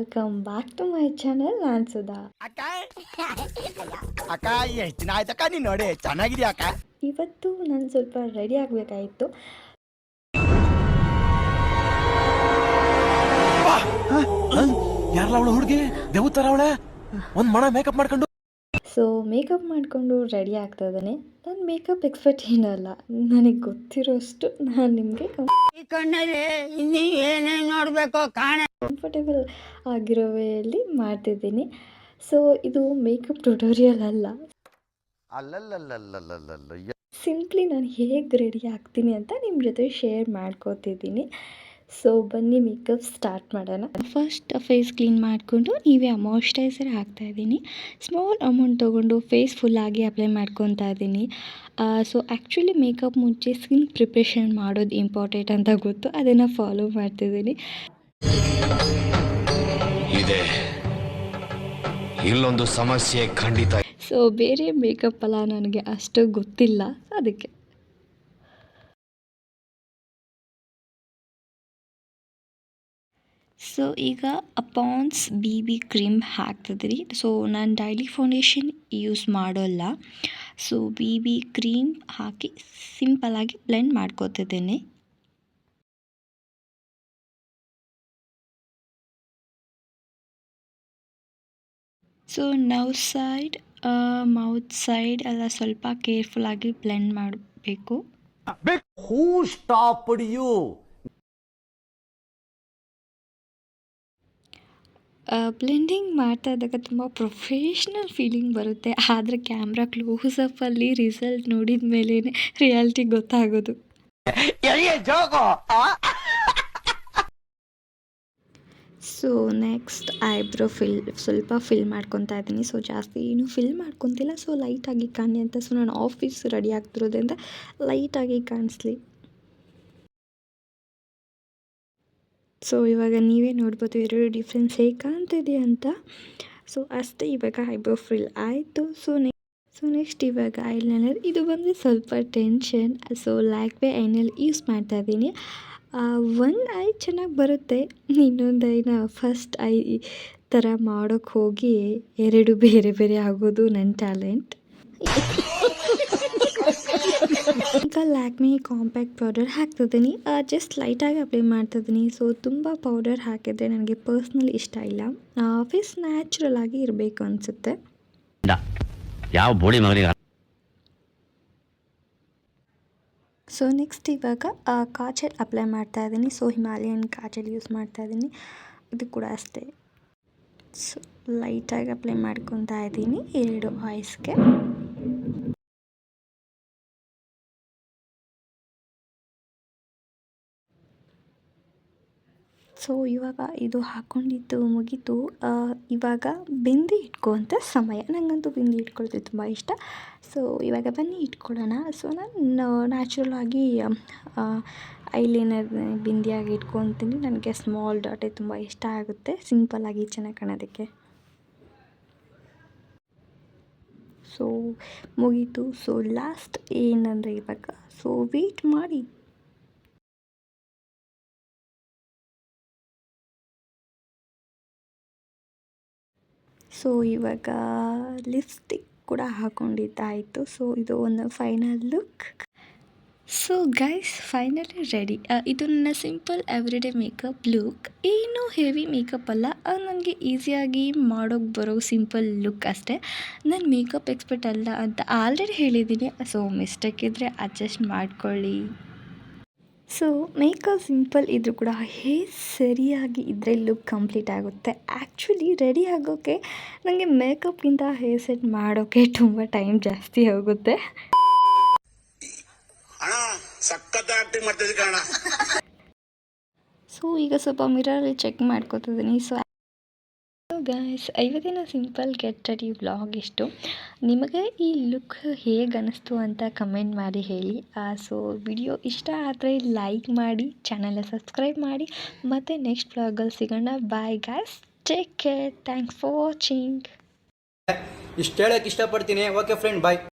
Welcome back to my channel. ನಾನು ಸುಧಾ. ಅಕ್ಕ ಎಷ್ಟು ದಿನ ಆಯ್ತಕ್ಕ ನೀನು ನೋಡಿ ಚೆನ್ನಾಗಿದ್ಯಾ ಅಕ್ಕ. ಇವತ್ತು ನಾನು ಸ್ವಲ್ಪ ರೆಡಿ ಆಗಬೇಕಾಯಿತು. ಯಾರಲ್ಲ ಅವಳು ಹುಡುಗಿ ದೇವತರ ಅವಳೆ ಒಂದು ಮಣ ಮೇಕಪ್ ಮಾಡ್ಕೊಂಡು ಸೊ ಮೇಕಪ್ ಮಾಡಿಕೊಂಡು ರೆಡಿ ಆಗ್ತಾ ಇದ್ದಾನೆ. ನಾನು ಮೇಕಪ್ ಎಕ್ಸ್ಪರ್ಟ್ ಏನಲ್ಲ, ನನಗೆ ಗೊತ್ತಿರೋಷ್ಟು ನಾನು ನಿಮಗೆ ಕಂಫರ್ಟೇಬಲ್ ಆಗಿರೋ ವೇಯಲ್ಲಿ ಮಾಡ್ತಿದ್ದೀನಿ. ಸೊ ಇದು ಮೇಕಪ್ ಟ್ಯುಟೋರಿಯಲ್ ಅಲ್ಲ, ಸಿಂಪ್ಲಿ ನಾನು ಹೇಗೆ ರೆಡಿ ಆಗ್ತೀನಿ ಅಂತ ನಿಮ್ಮ ಜೊತೆ ಶೇರ್ ಮಾಡ್ಕೋತಿದ್ದೀನಿ. ಸೊ ಬನ್ನಿ ಮೇಕಪ್ ಸ್ಟಾರ್ಟ್ ಮಾಡೋಣ. ಫಸ್ಟ್ ಫೇಸ್ ಕ್ಲೀನ್ ಮಾಡಿಕೊಂಡು ನೀವೇ ಮಾಯ್ಶ್ಚರೈಸರ್ ಹಾಕ್ತಾಯಿದ್ದೀನಿ. ಸ್ಮಾಲ್ ಅಮೌಂಟ್ ತೊಗೊಂಡು ಫೇಸ್ ಫುಲ್ಲಾಗಿ ಅಪ್ಲೈ ಮಾಡ್ಕೊತಾ ಇದ್ದೀನಿ. ಸೊ ಆ್ಯಕ್ಚುಲಿ ಮೇಕಪ್ ಮುಂಚೆ ಸ್ಕಿನ್ ಪ್ರಿಪ್ರೇಷನ್ ಮಾಡೋದು ಇಂಪಾರ್ಟೆಂಟ್ ಅಂತ ಗೊತ್ತು, ಅದನ್ನು ಫಾಲೋ ಮಾಡ್ತಿದ್ದೀನಿ. ಇದೆ ಇಲ್ಲೊಂದು ಸಮಸ್ಯೆ ಖಂಡಿತ. ಸೊ ಬೇರೆ ಮೇಕಪ್ ಎಲ್ಲ ನನಗೆ ಅಷ್ಟು ಗೊತ್ತಿಲ್ಲ, ಅದಕ್ಕೆ ಸೊ ಈಗ ಪಾಂಡ್ಸ್ BB ಕ್ರೀಮ್ ಹಾಕ್ತಿದ್ರಿ. ಸೊ ನಾನು ಡೈಲಿ ಫೌಂಡೇಶನ್ ಯೂಸ್ ಮಾಡೋಲ್ಲ. ಸೊ BB ಕ್ರೀಮ್ ಹಾಕಿ ಸಿಂಪಲಾಗಿ ಬ್ಲೆಂಡ್ ಮಾಡ್ಕೋತಿದ್ದೀನಿ. So now side mouth side ಎಲ್ಲ ಸ್ವಲ್ಪ ಕೇರ್ಫುಲ್ಲಾಗಿ ಬ್ಲೆಂಡ್ ಮಾಡಬೇಕು. ಹೂ ಸ್ಟಾಪ್ಡ್ ಯು? ಬ್ಲೆಂಡಿಂಗ್ ಮಾಡ್ತಾ ಇದ್ದಾಗ ತುಂಬ ಪ್ರೊಫೆಷ್ನಲ್ ಫೀಲಿಂಗ್ ಬರುತ್ತೆ, ಆದರೆ ಕ್ಯಾಮ್ರಾ ಕ್ಲೋಸಪ್ಪಲ್ಲಿ ರಿಸಲ್ಟ್ ನೋಡಿದ ಮೇಲೇ ರಿಯಾಲಿಟಿ ಗೊತ್ತಾಗೋದು. ಸೊ ನೆಕ್ಸ್ಟ್ ಐಬ್ರೋ ಸ್ವಲ್ಪ ಫಿಲ್ ಮಾಡ್ಕೊತಾ ಇದ್ದೀನಿ. ಸೊ ಜಾಸ್ತಿ ಏನು ಫಿಲ್ ಮಾಡ್ಕೊತಿಲ್ಲ, ಸೊ ಲೈಟಾಗಿ ಕಾಣಿ ಅಂತ. ಸೊ ನಾನು ಆಫೀಸ್ ರೆಡಿ ಆಗ್ತಿರೋದ್ರಿಂದ ಲೈಟಾಗಿ ಕಾಣಿಸ್ಲಿ. ಸೊ ಇವಾಗ ನೀವೇ ನೋಡ್ಬೋದು ಎರಡು ಡಿಫ್ರೆನ್ಸ್ ಹೇಗೆ ಕಾಣ್ತಿದೆ ಅಂತ. ಸೊ ಅಷ್ಟೇ, ಇವಾಗ ಐಬ್ರೋ ಫಿಲ್ ಆಯಿತು. ಸೊ ನೆಕ್ಸ್ಟ್ ಇವಾಗ ಐಲೈನರ್. ಇದು ಬಂದರೆ ಸ್ವಲ್ಪ tension. So Lakme eyeliner use ಮಾಡ್ತಾ ಇದ್ದೀನಿ. ಒಂದು ಐ ಚೆನ್ನಾಗಿ ಬರುತ್ತೆ, ಇನ್ನೊಂದು ಐನ ಫಸ್ಟ್ ಐ ಥರ ಮಾಡೋಕ್ಕೆ ಹೋಗಿ ಎರಡು ಬೇರೆ ಬೇರೆ ಆಗೋದು ನನ್ನ ಟ್ಯಾಲೆಂಟ್. ಈಗ ಲ್ಯಾಕ್ಮೆ ಕಾಂಪ್ಯಾಕ್ಟ್ ಪೌಡರ್ ಹಾಕ್ತಿದ್ದೀನಿ. ಜಸ್ಟ್ ಲೈಟಾಗಿ ಅಪ್ಲೈ ಮಾಡ್ತಿದ್ದೀನಿ. ಸೊ ತುಂಬ ಪೌಡರ್ ಹಾಕಿದ್ರೆ ನನಗೆ ಪರ್ಸ್ನಲಿ ಇಷ್ಟ ಇಲ್ಲ. ಫೇಸ್ ನ್ಯಾಚುರಲ್ ಆಗಿ ಇರಬೇಕು ಅನಿಸುತ್ತೆ. ಯಾವ ಬೋಡಿ ಮಗನಿಗೆ. ಸೊ ನೆಕ್ಸ್ಟ್ ಇವಾಗ ಕಾಜಲ್ ಅಪ್ಲೈ ಮಾಡ್ತಾ ಇದ್ದೀನಿ. ಸೊ ಹಿಮಾಲಯನ್ ಕಾಜಲ್ ಯೂಸ್ ಮಾಡ್ತಾ ಇದ್ದೀನಿ. ಇದು ಕೂಡ ಅಷ್ಟೇ. ಸೊ ಲೈಟಾಗಿ ಅಪ್ಲೈ ಮಾಡ್ಕೊತಾ ಇದ್ದೀನಿ ಎರಡು ಐಸ್ಗೆ. ಸೊ ಇವಾಗ ಇದು ಹಾಕ್ಕೊಂಡಿದ್ದು ಮುಗೀತು. ಇವಾಗ ಬಿಂದಿ ಇಟ್ಕೊಳ್ಳೋಂಥ ಸಮಯ. ನನಗಂತೂ ಬಿಂದಿ ಇಟ್ಕೊಳ್ಳೋದು ತುಂಬ ಇಷ್ಟ. ಸೊ ಇವಾಗ ಬನ್ನಿ ಇಟ್ಕೊಳ್ಳೋಣ. ಸೊ ನಾನು ನ್ಯಾಚುರಲ್ ಆಗಿ ಐಲೈನರ್ ಬಿಂದಿಯಾಗಿ ಇಟ್ಕೊತೀನಿ. ನನಗೆ ಸ್ಮಾಲ್ ಡಾಟೇ ತುಂಬ ಇಷ್ಟ ಆಗುತ್ತೆ, ಸಿಂಪಲ್ಲಾಗಿ ಚೆನ್ನಾಗಿ ಕಾಣೋದಕ್ಕೆ. ಸೊ ಮುಗೀತು. ಸೊ ಲಾಸ್ಟ್ ಏನಂದರೆ ಇವಾಗ ಸೊ ವೇಟ್ ಮಾಡಿ. ಸೊ ಇವಾಗ ಲಿಪ್ಸ್ಟಿಕ್ ಕೂಡ ಹಾಕ್ಕೊಂಡಿದ್ದಾಯಿತು. ಸೊ ಇದು ಒಂದು final look. So guys finally ready. ಇದು ನನ್ನ ಸಿಂಪಲ್ ಎವ್ರಿಡೇ ಮೇಕಪ್ ಲುಕ್. ಏನೂ ಹೆವಿ ಮೇಕಪ್ ಅಲ್ಲ, ನನಗೆ ಈಸಿಯಾಗಿ ಮಾಡೋಕ್ಕೆ ಬರೋ ಸಿಂಪಲ್ ಲುಕ್ ಅಷ್ಟೇ. ನಾನು ಮೇಕಪ್ ಎಕ್ಸ್ಪರ್ಟ್ ಅಲ್ಲ ಅಂತ ಆಲ್ರೆಡಿ ಹೇಳಿದ್ದೀನಿ. ಸೊ ಮಿಸ್ಟೇಕ್ ಇದ್ದರೆ ಅಡ್ಜಸ್ಟ್ ಮಾಡ್ಕೊಳ್ಳಿ. ಸೊ ಮೇಕಪ್ ಸಿಂಪಲ್ ಇದ್ದರೂ ಕೂಡ ಹೇರ್ ಸರಿಯಾಗಿ ಇದ್ದರೆ ಲುಕ್ ಕಂಪ್ಲೀಟ್ ಆಗುತ್ತೆ. ಆ್ಯಕ್ಚುಲಿ ರೆಡಿ ಆಗೋಕ್ಕೆ ನನಗೆ ಮೇಕಪ್ಗಿಂತ ಹೇರ್ ಸೆಟ್ ಮಾಡೋಕ್ಕೆ ತುಂಬ ಟೈಮ್ ಜಾಸ್ತಿ ಹೋಗುತ್ತೆ. ಸೊ ಈಗ ಸ್ವಲ್ಪ ಮಿರರಲ್ಲಿ ಚೆಕ್ ಮಾಡ್ಕೋತಿದ್ದೀನಿ. ಸೊ ಗೈಸ್, ಇವತ್ತಿನ ಸಿಂಪಲ್ ಗೆಟ್ ರೆಡಿ ವ್ಲಾಗ್ ಇಷ್ಟು. ನಿಮಗೆ ಈ ಲುಕ್ ಹೇಗೆ ಅನ್ನಿಸ್ತು ಅಂತ ಕಮೆಂಟ್ ಮಾಡಿ ಹೇಳಿ. ಸೊ ವಿಡಿಯೋ ಇಷ್ಟ ಆದರೆ ಲೈಕ್ ಮಾಡಿ, ಚಾನಲ್ನ ಸಬ್ಸ್ಕ್ರೈಬ್ ಮಾಡಿ. ಮತ್ತು ನೆಕ್ಸ್ಟ್ ವ್ಲಾಗಲ್ಲಿ ಸಿಗೋಣ. Bye guys, take care, thanks for watching. ಇಷ್ಟು ಹೇಳೋಕ್ಕೆ ಇಷ್ಟಪಡ್ತೀನಿ. ಓಕೆ ಫ್ರೆಂಡ್, ಬಾಯ್.